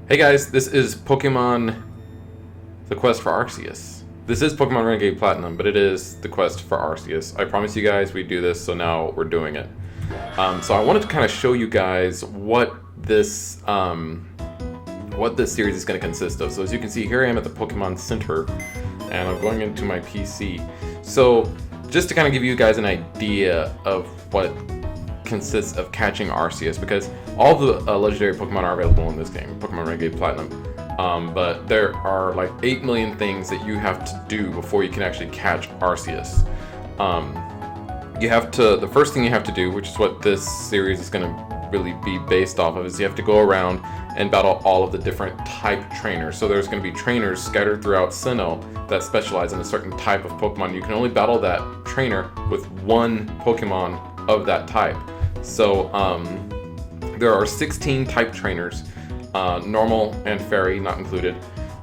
Hey guys, this is Pokemon The Quest for Arceus. This is Pokemon Renegade Platinum, but it is The Quest for Arceus. I promised you guys we'd do this, so now we're doing it. So I wanted to kind of show you guys what this series is going to consist of. So as you can see, here I am at the Pokemon Center, and I'm going into my PC. So just to kind of give you guys an idea of what consists of catching Arceus, because all the legendary Pokemon are available in this game, Pokemon Renegade Platinum. But there are like 8 million things that you have to do before you can actually catch Arceus. The first thing you have to do, which is what this series is going to really be based off of, is you have to go around and battle all of the different type trainers. So there's going to be trainers scattered throughout Sinnoh that specialize in a certain type of Pokemon. You can only battle that trainer with one Pokemon of that type. So there are 16 type trainers, normal and fairy not included.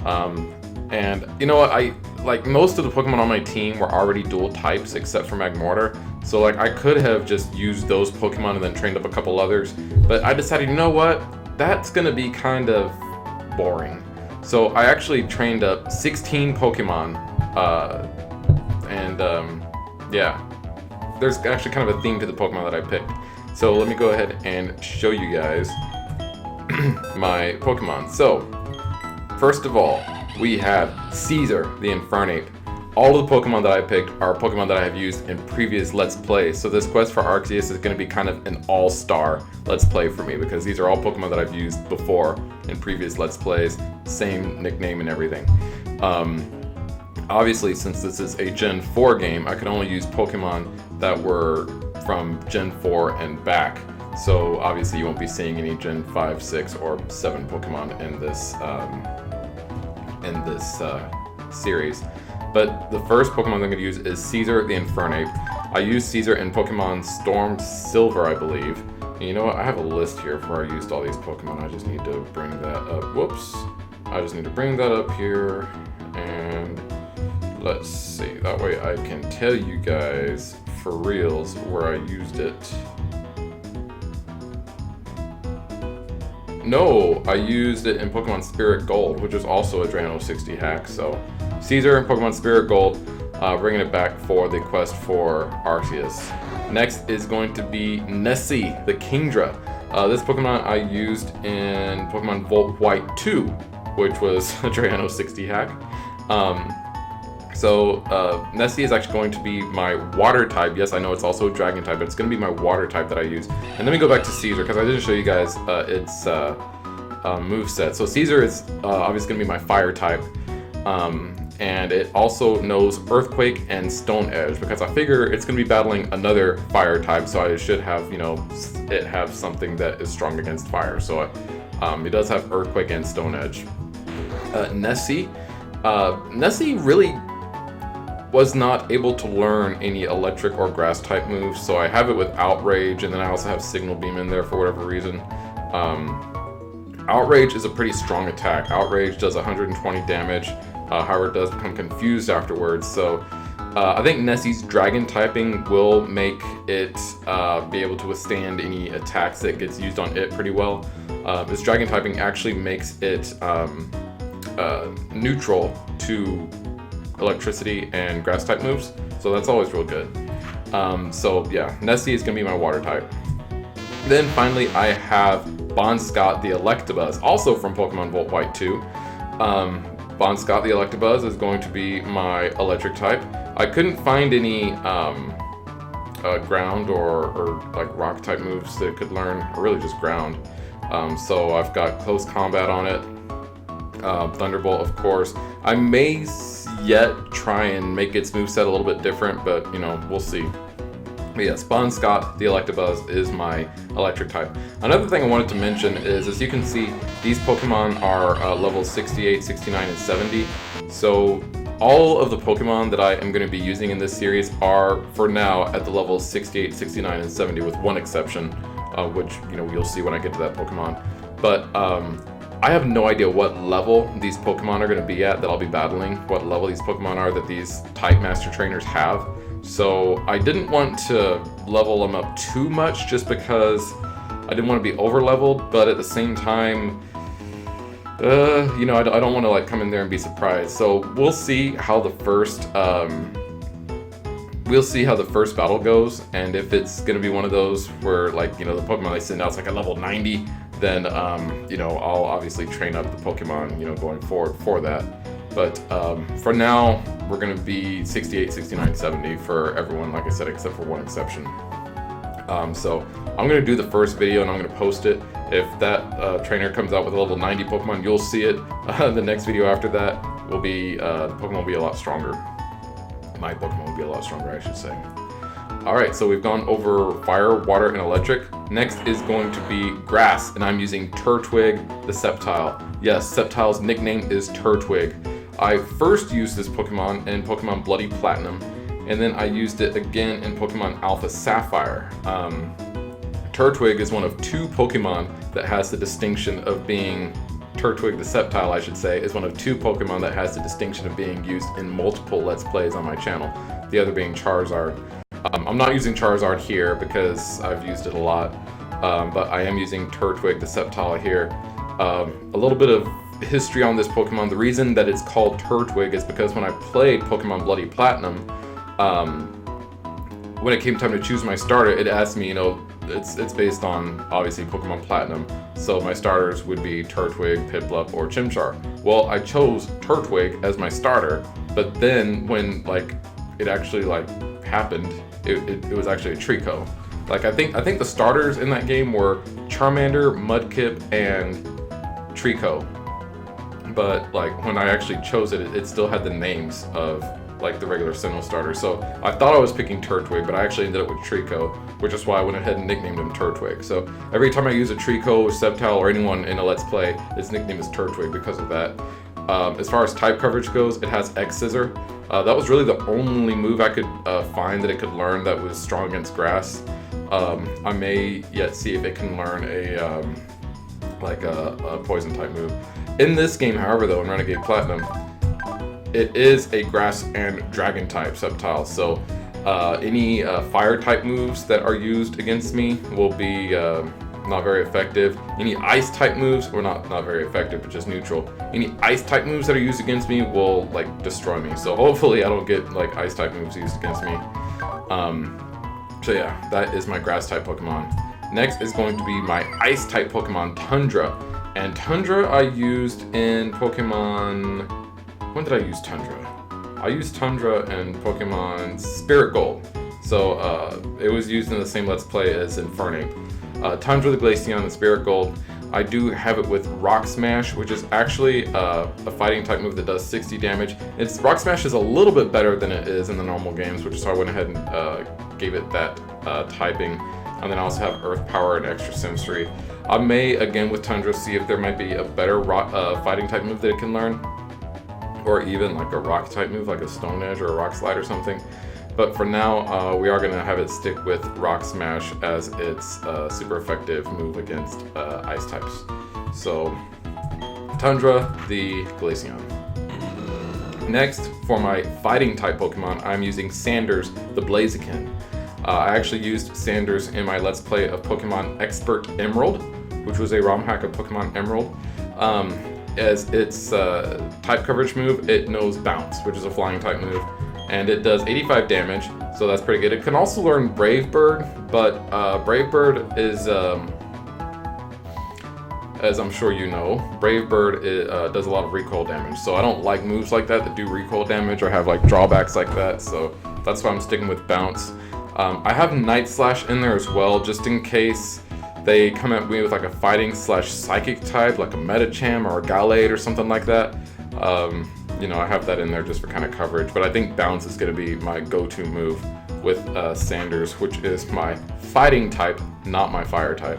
And you know what, most of the Pokemon on my team were already dual types except for Magmortar. So like I could have just used those Pokemon and then trained up a couple others, but I decided, you know what, that's gonna be kind of boring. So I actually trained up 16 Pokemon, yeah, there's actually kind of a theme to the Pokemon that I picked. So let me go ahead and show you guys my Pokemon. So first of all, we have Caesar the Infernape. All of the Pokemon that I picked are Pokemon that I have used in previous Let's Plays. So this quest for Arceus is going to be kind of an all-star Let's Play for me, because these are all Pokemon that I've used before in previous Let's Plays, same nickname and everything. Obviously, since this is a Gen 4 game, I could only use Pokemon that were from Gen 4 and back. So obviously you won't be seeing any Gen 5, 6, or 7 Pokemon in this series. But the first Pokemon I'm going to use is Caesar the Infernape. I used Caesar in Pokemon Storm Silver, I believe. And you know what? I have a list here of where I used all these Pokemon. I just need to bring that up. Whoops. I just need to bring that up here. And let's see. That way I can tell you guys for reals where I used it. No, I used it in Pokemon Spirit Gold, which is also a Drano 60 hack. So Caesar in Pokemon Spirit Gold, bringing it back for the quest for Arceus. Next is going to be Nessie the Kingdra. This Pokemon I used in Pokemon Volt White 2, which was a Drano 60 hack. Nessie is actually going to be my water type. Yes, I know it's also a dragon type, but it's going to be my water type that I use. And let me go back to Caesar, because I didn't show you guys its moveset. So Caesar is obviously going to be my fire type. And it also knows Earthquake and Stone Edge, because I figure it's going to be battling another fire type, so I should have, it have something that is strong against fire. So it does have Earthquake and Stone Edge. Nessie really was not able to learn any electric or grass type moves, so I have it with Outrage, and then I also have Signal Beam in there for whatever reason. Outrage is a pretty strong attack. Outrage does 120 damage, however it does become confused afterwards, so I think Nessie's dragon typing will make it be able to withstand any attacks that gets used on it pretty well. Its dragon typing actually makes it neutral to electricity and grass type moves, so that's always real good. So yeah, Nessie is going to be my water type. Then finally I have Bonscott the Electabuzz, also from Pokemon Volt White 2. Bonscott the Electabuzz is going to be my electric type. I couldn't find any ground or like rock type moves that it could learn, or really just ground. So I've got Close Combat on it. Thunderbolt, of course. I may yet try and make its moveset a little bit different, but we'll see. But yes, Bonscott the Electabuzz is my electric type. Another thing I wanted to mention is, as you can see, these Pokemon are levels 68, 69, and 70. So all of the Pokemon that I am going to be using in this series are, for now, at the levels 68, 69, and 70, with one exception, which you'll see when I get to that Pokemon. But I have no idea what level these Pokemon are going to be at that I'll be battling, what level these Pokemon are that these type master trainers have. So I didn't want to level them up too much, just because I didn't want to be over leveled, but at the same time, you know, I don't want to like come in there and be surprised. So we'll see how the first battle goes, and if it's gonna be one of those where, like, you know, the Pokemon they send out is like a level 90, then you know, I'll obviously train up the Pokemon, you know, going forward for that. But for now, we're gonna be 68, 69, 70 for everyone, like I said, except for one exception. So I'm gonna do the first video and I'm gonna post it. If that trainer comes out with a level 90 Pokemon, you'll see it. The next video after that will be, the Pokemon will be a lot stronger. My Pokemon will be a lot stronger, I should say. Alright, so we've gone over fire, water, and electric. Next is going to be grass, and I'm using Turtwig the Sceptile. Yes, Sceptile's nickname is Turtwig. I first used this Pokemon in Pokemon Bloody Platinum, and then I used it again in Pokemon Alpha Sapphire. Turtwig is one of 2 Pokemon that has the distinction of being, Turtwig the Sceptile, I should say, is one of 2 Pokemon that has the distinction of being used in multiple Let's Plays on my channel, the other being Charizard. I'm not using Charizard here because I've used it a lot, but I am using Turtwig the Sceptile here. A little bit of history on this Pokemon. The reason that it's called Turtwig is because when I played Pokemon Bloody Platinum, when it came time to choose my starter, it asked me, you know, it's based on, obviously, Pokemon Platinum, so my starters would be Turtwig, Piplup, or Chimchar. Well, I chose Turtwig as my starter, but then when, like, it actually, like, happened, it was actually a Trico. Like, I think the starters in that game were Charmander, Mudkip, and Trico. But, like, when I actually chose it, it still had the names of, like, the regular Sinnoh starter. So I thought I was picking Turtwig, but I actually ended up with Trico, which is why I went ahead and nicknamed him Turtwig. So every time I use a Trico, Sceptile, or anyone in a Let's Play, its nickname is Turtwig because of that. As far as type coverage goes, it has X-Scissor. That was really the only move I could find that it could learn that was strong against grass. I may yet see if it can learn a poison type move. In this game, however, though, in Renegade Platinum, it is a grass and dragon type Sceptile, so any fire type moves that are used against me will be not very effective. Any ice type moves, or not very effective, but just neutral. Any ice type moves that are used against me will, like, destroy me. So hopefully I don't get, like, ice type moves used against me. So yeah, that is my grass type Pokemon. Next is going to be my ice type Pokemon, Tundra. And Tundra I used in Pokemon... When did I use Tundra? I used Tundra in Pokemon Spirit Gold. So it was used in the same Let's Play as Infernape. Tundra the Glaceon and Spirit Gold. I do have it with Rock Smash, which is actually a fighting type move that does 60 damage. Rock Smash is a little bit better than it is in the normal games, which is why I went ahead and gave it that typing. And then I also have Earth Power and Extra Sensory. I may, again with Tundra, see if there might be a better fighting type move that it can learn. Or even like a rock type move, like a Stone Edge or a Rock Slide or something. But for now, we are going to have it stick with Rock Smash as its super effective move against ice types. So, Tundra the Glaceon. Next, for my fighting type Pokemon, I'm using Sanders the Blaziken. I actually used Sanders in my Let's Play of Pokemon Expert Emerald, which was a ROM hack of Pokemon Emerald. As its type coverage move, it knows Bounce, which is a flying type move, and it does 85 damage, so that's pretty good. It can also learn Brave Bird, but Brave Bird is, as I'm sure you know, Brave Bird does a lot of recoil damage, so I don't like moves like that do recoil damage or have like drawbacks like that, so that's why I'm sticking with Bounce. I have Night Slash in there as well, just in case they come at me with like a fighting / psychic type, like a Medicham or a Gallade or something like that. You know, I have that in there just for kind of coverage, but I think Bounce is going to be my go-to move with Sanders, which is my fighting type, not my fire type.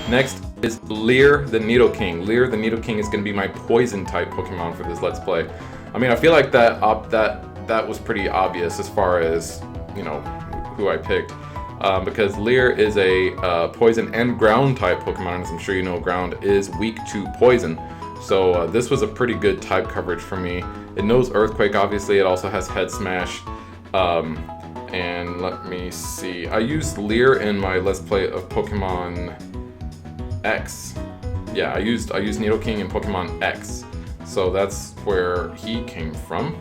Next is Leer the Nidoking. Leer the Nidoking is going to be my poison type Pokemon for this Let's Play. I mean, I feel like that was pretty obvious as far as, you know, who I picked. Because Leer is a poison and ground type Pokemon, and as I'm sure you know, ground is weak to poison. So this was a pretty good type coverage for me. It knows Earthquake, obviously. It also has Head Smash. And let me see. I used Leer in my Let's Play of Pokemon X. yeah, I used Nidoking in Pokemon X, so that's where he came from.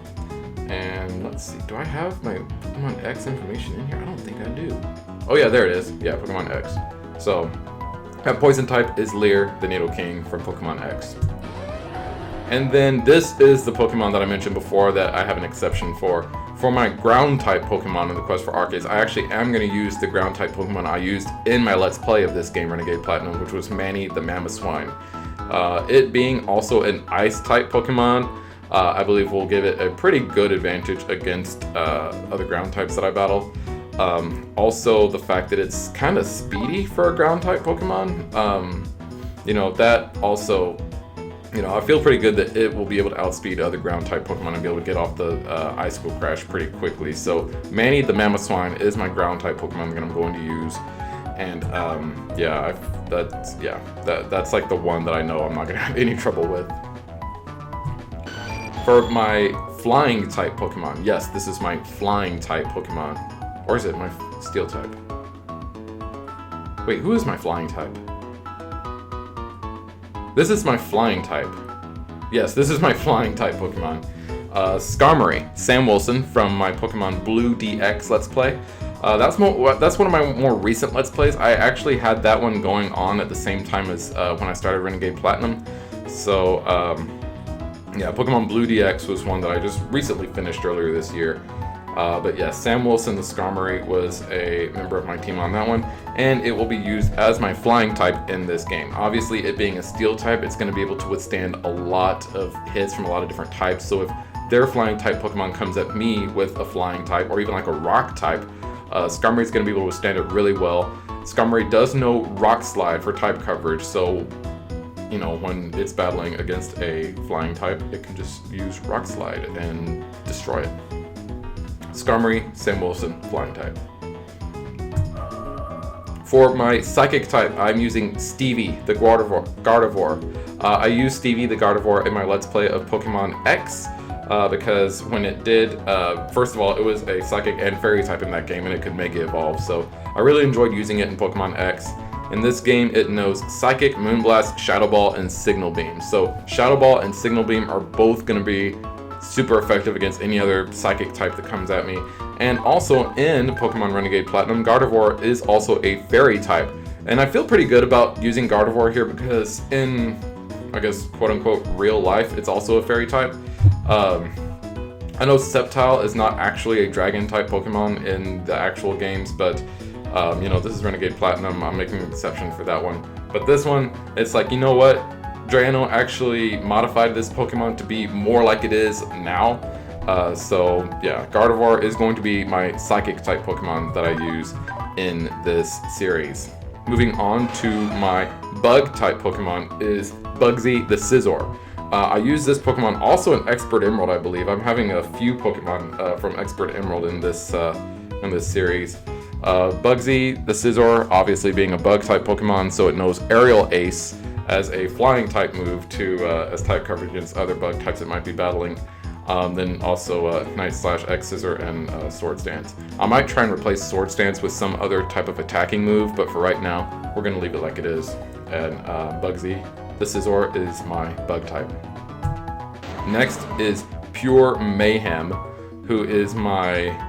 And let's see, do I have my Pokemon X information in here? I don't think I do. Oh yeah, there it is. Yeah, Pokemon X. So that poison type is Leer, the Nidoking from Pokemon X. And then this is the Pokemon that I mentioned before that I have an exception for. For my ground type Pokemon in the quest for Arceus, I actually am going to use the ground type Pokemon I used in my Let's Play of this game, Renegade Platinum, which was Manny the Mamoswine. It being also an ice type Pokemon, I believe will give it a pretty good advantage against other ground types that I battle. Also, the fact that it's kind of speedy for a ground type Pokemon, you know, that also, you know, I feel pretty good that it will be able to outspeed other ground type Pokemon and be able to get off the Icicle Crash pretty quickly. So Manny the Mamoswine is my ground type Pokemon that I'm going to use. And yeah, that's like the one that I know I'm not gonna have any trouble with. For my flying type Pokemon, yes, this is my flying type Pokemon. Or is it my steel type? Wait, who is my flying type? This is my flying type. Yes, this is my flying type Pokemon. Skarmory, Sam Wilson from my Pokemon Blue DX Let's Play. That's one of my more recent Let's Plays. I actually had that one going on at the same time as when I started Renegade Platinum. So, yeah, Pokemon Blue DX was one that I just recently finished earlier this year. But yeah, Sam Wilson, the Skarmory, was a member of my team on that one, and it will be used as my flying type in this game. Obviously, it being a steel type, it's going to be able to withstand a lot of hits from a lot of different types. So if their flying type Pokemon comes at me with a flying type, or even like a rock type, Skarmory is going to be able to withstand it really well. Skarmory does know Rock Slide for type coverage, so you know, when it's battling against a flying type, it can just use Rock Slide and destroy it. Skarmory, Sam Wilson, flying type. For my psychic type, I'm using Stevie, the Gardevoir. I used Stevie, the Gardevoir, in my Let's Play of Pokemon X, because when it did, first of all, it was a psychic and fairy type in that game, and it could Mega Evolve, so I really enjoyed using it in Pokemon X. In this game, it knows Psychic, Moonblast, Shadow Ball, and Signal Beam. So Shadow Ball and Signal Beam are both going to be super effective against any other psychic type that comes at me. And also in Pokemon Renegade Platinum, Gardevoir is also a fairy type. And I feel pretty good about using Gardevoir here because in, I guess, quote-unquote real life, it's also a fairy type. I know Sceptile is not actually a dragon type Pokemon in the actual games, but you know, this is Renegade Platinum, I'm making an exception for that one. But this one, it's like, you know what? Drano actually modified this Pokemon to be more like it is now. So yeah, Gardevoir is going to be my psychic type Pokemon that I use in this series. Moving on to my bug type Pokemon is Bugsy the Scizor. I use this Pokemon also in Expert Emerald, I believe. I'm having a few Pokemon from Expert Emerald in this series. Bugsy the Scizor, obviously being a bug type Pokemon, so it knows Aerial Ace as a flying type move to as type coverage against other bug types it might be battling. Then also Night Slash, X Scissor, and Swords Dance. I might try and replace Swords Dance with some other type of attacking move, but for right now, we're going to leave it like it is. And Bugsy the Scizor is my bug type. Next is Pure Mayhem, who is my...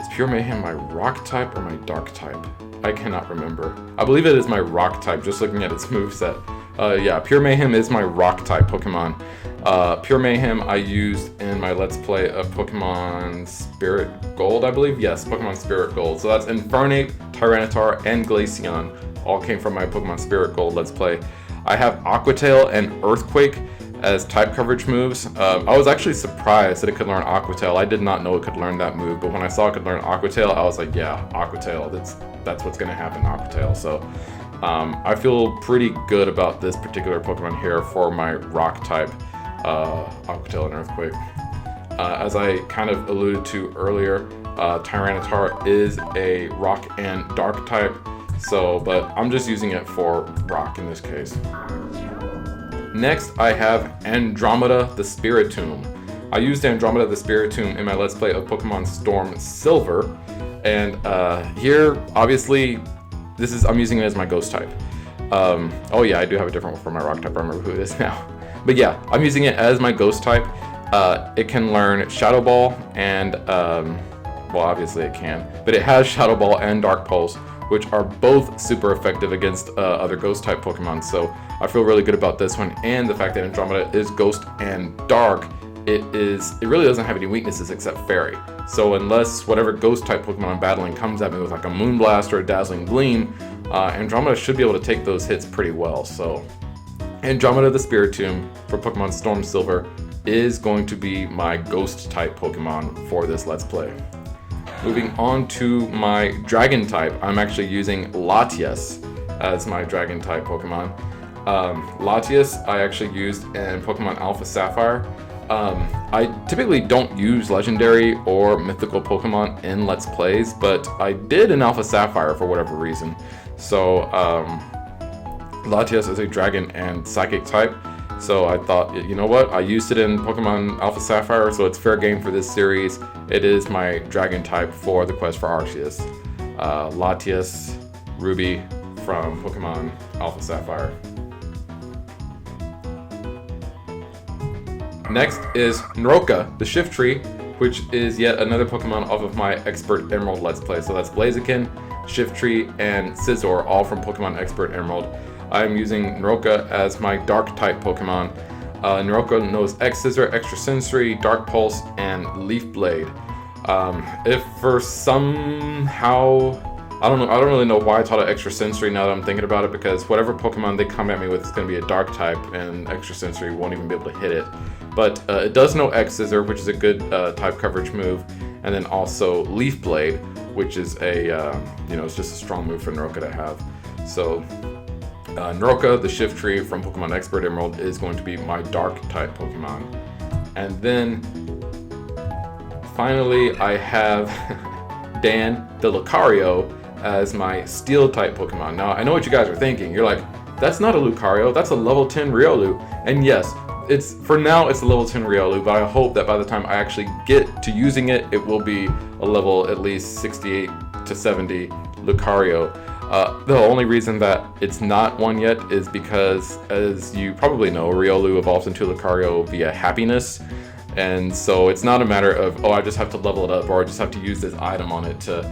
Is Pure Mayhem my rock type or my dark type? I cannot remember. I believe it is my rock type, just looking at its moveset. Yeah, Pure Mayhem is my rock type Pokemon. Pure Mayhem I used in my Let's Play of Pokemon Spirit Gold, I believe? Yes, Pokemon Spirit Gold. So that's Infernape, Tyranitar, and Glaceon. All came from my Pokemon Spirit Gold Let's Play. I have Aqua Tail and Earthquake as type coverage moves. I was actually surprised that it could learn Aqua Tail. I did not know it could learn that move, but when I saw it could learn Aqua Tail, I was like, yeah, Aqua Tail, that's what's gonna happen, Aqua Tail. So I feel pretty good about this particular Pokemon here for my rock type, Aqua Tail and Earthquake. As I kind of alluded to earlier, Tyranitar is a rock and dark type, so, but I'm just using it for rock in this case. Next, I have Andromeda the Spiritomb. I used Andromeda the Spiritomb in my Let's Play of Pokemon Storm Silver, and here, obviously, I'm using it as my Ghost type. Oh yeah, I do have a different one for my rock type. I remember who it is now. But yeah, I'm using it as my ghost type. It can learn Shadow Ball and, well, obviously it can, but it has Shadow Ball and Dark Pulse, which are both super effective against other ghost type Pokemon. So I feel really good about this one, and the fact that Andromeda is ghost and dark, it really doesn't have any weaknesses except Fairy. So unless whatever ghost type Pokemon I'm battling comes at me with like a Moonblast or a Dazzling Gleam, Andromeda should be able to take those hits pretty well. So Andromeda the Spiritomb for Pokemon Storm Silver is going to be my ghost type Pokemon for this Let's Play. Moving on to my dragon type, I'm actually using Latias as my dragon type Pokemon. Latias I actually used in Pokemon Alpha Sapphire. I typically don't use legendary or mythical Pokemon in Let's Plays, but I did in Alpha Sapphire for whatever reason. So Latias is a dragon and psychic type, so I thought, you know what, I used it in Pokemon Alpha Sapphire, so it's fair game for this series. It is my dragon type for the quest for Arceus. Latias Ruby from Pokemon Alpha Sapphire. Next is Naroka, the Shiftry, which is yet another Pokemon off of my Expert Emerald Let's Play. So that's Blaziken, Shiftry, and Scizor, all from Pokemon Expert Emerald. I'm using Naroka as my Dark type Pokemon. Naroka knows X-Scissor, Extrasensory, Dark Pulse, and Leaf Blade. If for somehow, I don't really know why I taught it Extrasensory now that I'm thinking about it, because whatever Pokemon they come at me with is going to be a Dark type, and Extrasensory won't even be able to hit it. But it does know X-Scissor, which is a good type coverage move, and then also Leaf Blade, which is a, it's just a strong move for Naroka to have. So Naroka, the Shiftry from Pokemon Expert Emerald, is going to be my Dark type Pokemon. And then finally I have Dan the Lucario as my Steel type Pokemon. Now I know what you guys are thinking. You're like, that's not a Lucario, that's a level 10 Riolu. And yes, for now it's a level 10 Riolu, but I hope that by the time I actually get to using it, it will be a level at least 68 to 70 Lucario. The only reason that it's not one yet is because, as you probably know, Riolu evolves into Lucario via happiness. And so it's not a matter of, oh, I just have to level it up, or I just have to use this item on it to,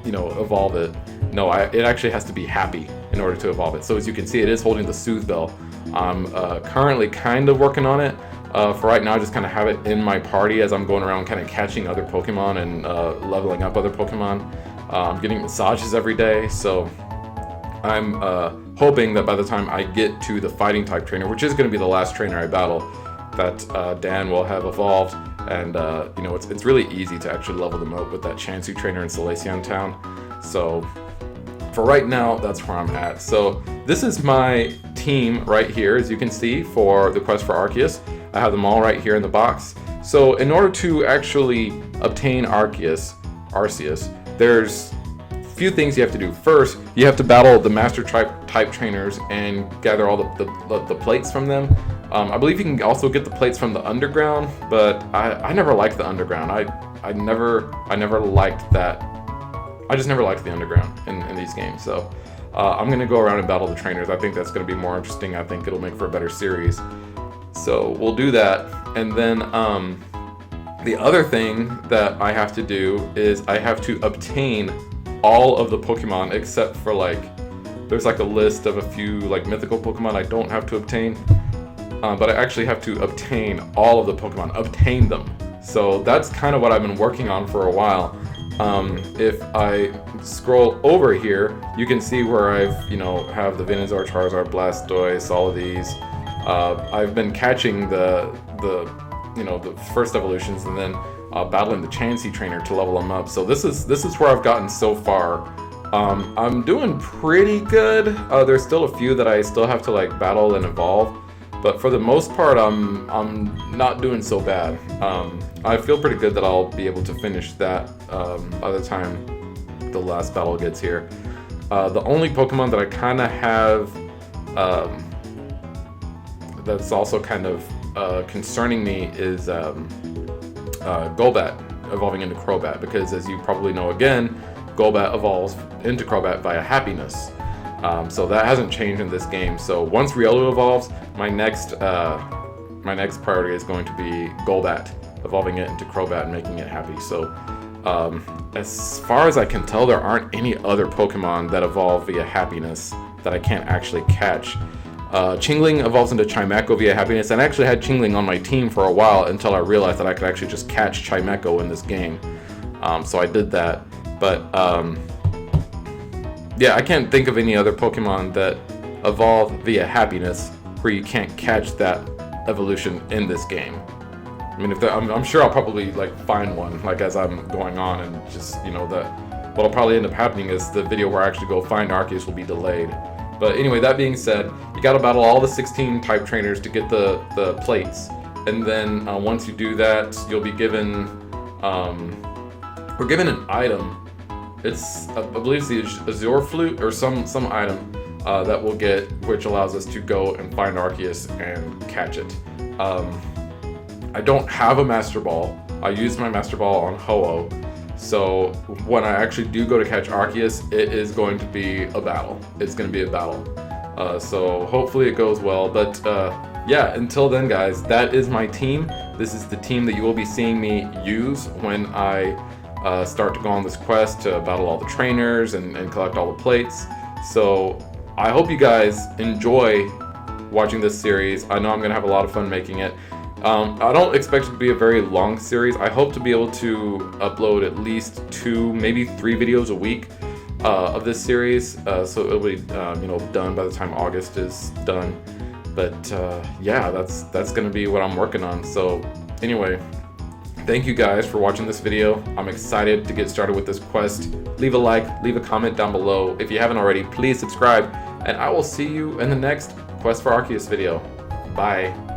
evolve it. No, it actually has to be happy in order to evolve it. So as you can see, it is holding the Soothe Bell. I'm currently kind of working on it. For right now, I just kind of have it in my party as I'm going around kind of catching other Pokemon and leveling up other Pokemon. I'm getting massages every day, so I'm hoping that by the time I get to the fighting type trainer, which is going to be the last trainer I battle, that Dan will have evolved, and it's really easy to actually level them up with that Chansey trainer in Salacion Town. So for right now, that's where I'm at. So this is my team right here, as you can see, for the quest for Arceus. I have them all right here in the box. So in order to actually obtain Arceus, there's a few things you have to do. First, you have to battle the Master type trainers and gather all the plates from them. I believe you can also get the plates from the underground, but I never liked the underground. I never liked that. I just never liked the underground in these games. So I'm gonna go around and battle the trainers. I think that's gonna be more interesting. I think it'll make for a better series. So we'll do that, and then the other thing that I have to do is I have to obtain all of the Pokemon except for there's a list of a few mythical Pokemon I don't have to obtain, but I actually have to obtain all of the Pokemon, obtain them. So that's kind of what I've been working on for a while. If I scroll over here, you can see where I've have the Venusaur, Charizard, Blastoise, all of these. I've been catching the first evolutions, and then battling the Chansey trainer to level them up. So this is where I've gotten so far. I'm doing pretty good. There's still a few that I still have to battle and evolve, but for the most part, I'm not doing so bad. I feel pretty good that I'll be able to finish that by the time the last battle gets here. The only Pokemon that I kind of have that's also kind of concerning me is Golbat evolving into Crobat, because as you probably know, again, Golbat evolves into Crobat via happiness. So that hasn't changed in this game. So once Riolu evolves, my next priority is going to be Golbat, evolving it into Crobat and making it happy. So as far as I can tell, there aren't any other Pokemon that evolve via happiness that I can't actually catch. Chingling evolves into Chimecho via happiness, and I actually had Chingling on my team for a while until I realized that I could actually just catch Chimecho in this game. So I did that, but yeah, I can't think of any other Pokemon that evolve via happiness where you can't catch that evolution in this game. I mean, I'm sure I'll probably like find one like as I'm going on, and just, you know, that what'll probably end up happening is the video where I actually go find Arceus will be delayed. But anyway, that being said, you gotta battle all the 16 type trainers to get the plates, and then once you do that, you'll be given we're given an item. It's I believe it's the Azure Flute or some item that we'll get, which allows us to go and find Arceus and catch it. I don't have a Master Ball. I used my Master Ball on Ho-Oh, so when I actually do go to catch Arceus, it is going to be a battle. It's going to be a battle. So hopefully it goes well. But yeah, until then, guys, that is my team. This is the team that you will be seeing me use when I start to go on this quest to battle all the trainers and collect all the plates. So I hope you guys enjoy watching this series. I know I'm going to have a lot of fun making it. I don't expect it to be a very long series. I hope to be able to upload at least 2, maybe 3 videos a week of this series. So it'll be you know, done by the time August is done. But yeah, that's going to be what I'm working on. So anyway, thank you guys for watching this video. I'm excited to get started with this quest. Leave a like, leave a comment down below. If you haven't already, please subscribe, and I will see you in the next Quest for Arceus video. Bye.